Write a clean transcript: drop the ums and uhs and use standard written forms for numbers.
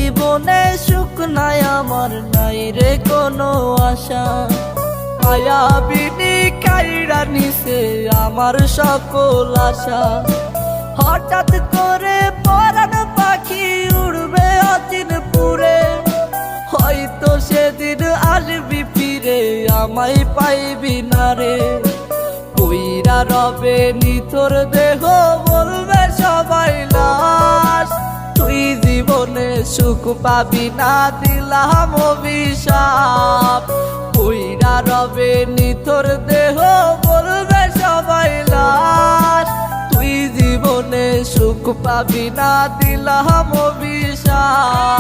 জীবনে সুখ নাই আমার, নাই রে কোনো আশা। মায়াবিনী কাইরা নিছে আমার সকল আশা। হঠাৎ করে পরাণ পাখি উড়বে অচিন পুরে, হয়তো সেদিন আসবি ফিরে আমায় পাইবি না রে। কইরা রবে নিথর দেহ বলবে সবাই লাশ, তুই জীবনে সুখ পাবি না দিলাম অভিশাপ। কইরা রবে নিথর দেহ বলবে সবাই লাশ, তুই জীবনে সুখ পাবি না দিলাম অভিশাপ।